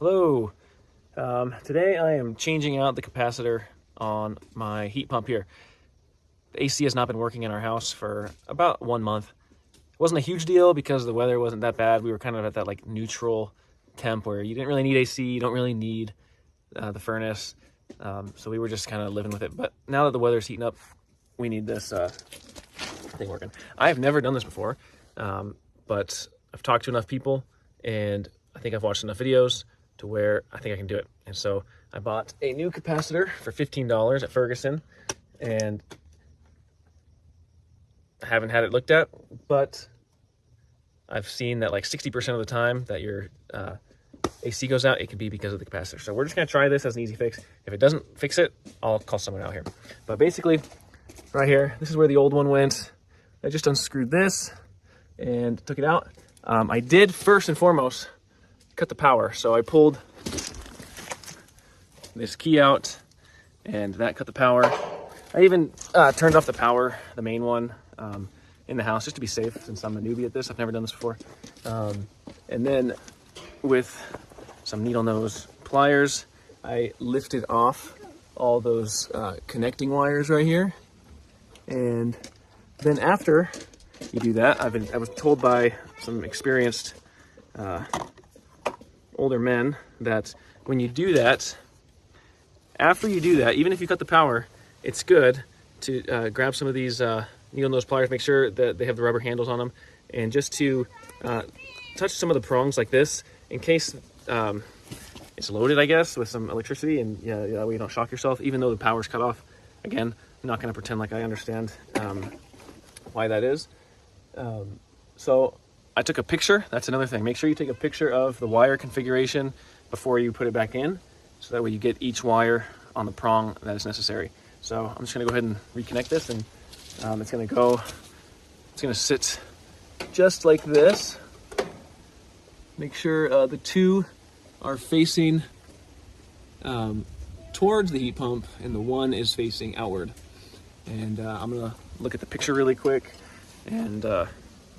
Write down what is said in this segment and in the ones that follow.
Hello. Today I am changing out the capacitor on my heat pump here. The AC has not been working in our house for about 1 month. It wasn't a huge deal because the weather wasn't that bad. We were kind of at that like neutral temp where you didn't really need AC, you don't really need the furnace. So we were just kind of living with it. But now that the weather's heating up, we need this thing working. I have never done this before, but I've talked to enough people and I think I've watched enough videos to where I think I can do it. And so I bought a new capacitor for $15 at Ferguson, and I haven't had it looked at, but I've seen that like 60% of the time that your AC goes out, it could be because of the capacitor. So we're just gonna try this as an easy fix. If it doesn't fix it, I'll call someone out here. But basically, right here, this is where the old one went. I just unscrewed this and took it out. I did first and foremost cut the power. So I pulled this key out and that cut the power. I even turned off the power, the main one, in the house just to be safe since I'm a newbie at this. I've never done this before. And then with some needle nose pliers, I lifted off all those connecting wires right here. And then after you do that, I was told by some experienced older men that when you do that, after you do that, even if you cut the power, it's good to grab some of these needle nose pliers, make sure that they have the rubber handles on them, and just to touch some of the prongs like this in case it's loaded, I guess, with some electricity, and that way you don't shock yourself, even though the power's cut off. Again, I'm not going to pretend like I understand why that is. So I took a picture. That's another thing. Make sure you take a picture of the wire configuration before you put it back in, so that way you get each wire on the prong that is necessary. So I'm just going to go ahead and reconnect this, and it's going to sit just like this. Make sure the two are facing towards the heat pump and the one is facing outward. And I'm going to look at the picture really quick and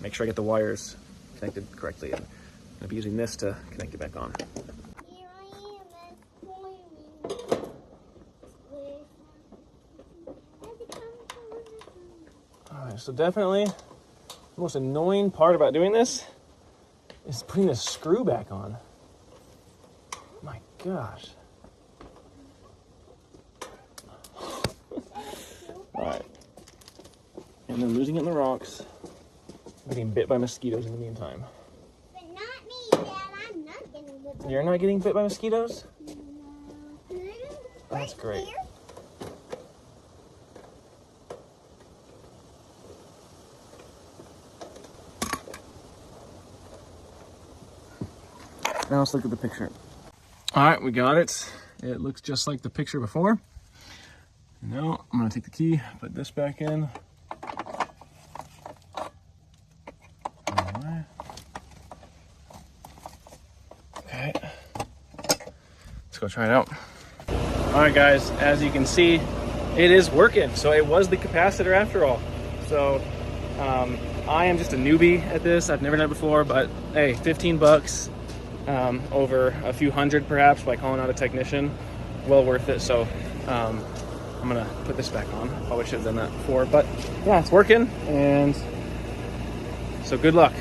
make sure I get the wires connected correctly. And I'm going to be using this to connect it back on. Alright, so definitely the most annoying part about doing this is putting the screw back on. My gosh. Alright. And then losing it in the rocks. Getting bit by mosquitoes in the meantime. But not me, Dad. I'm not getting bit by. You're not getting bit by mosquitoes? No. That's great. Now let's look at the picture. All right, we got it. It looks just like the picture before. Now I'm gonna take the key, put this back in. Okay, let's go try it out. All right, guys, as you can see, it is working. So it was the capacitor after all. So I am just a newbie at this. I've never done it before, but hey, 15 bucks. Over a few hundred perhaps by calling out a technician, well worth it. So I'm gonna put this back on. Probably should have done that before, but yeah, it's working, and so good luck.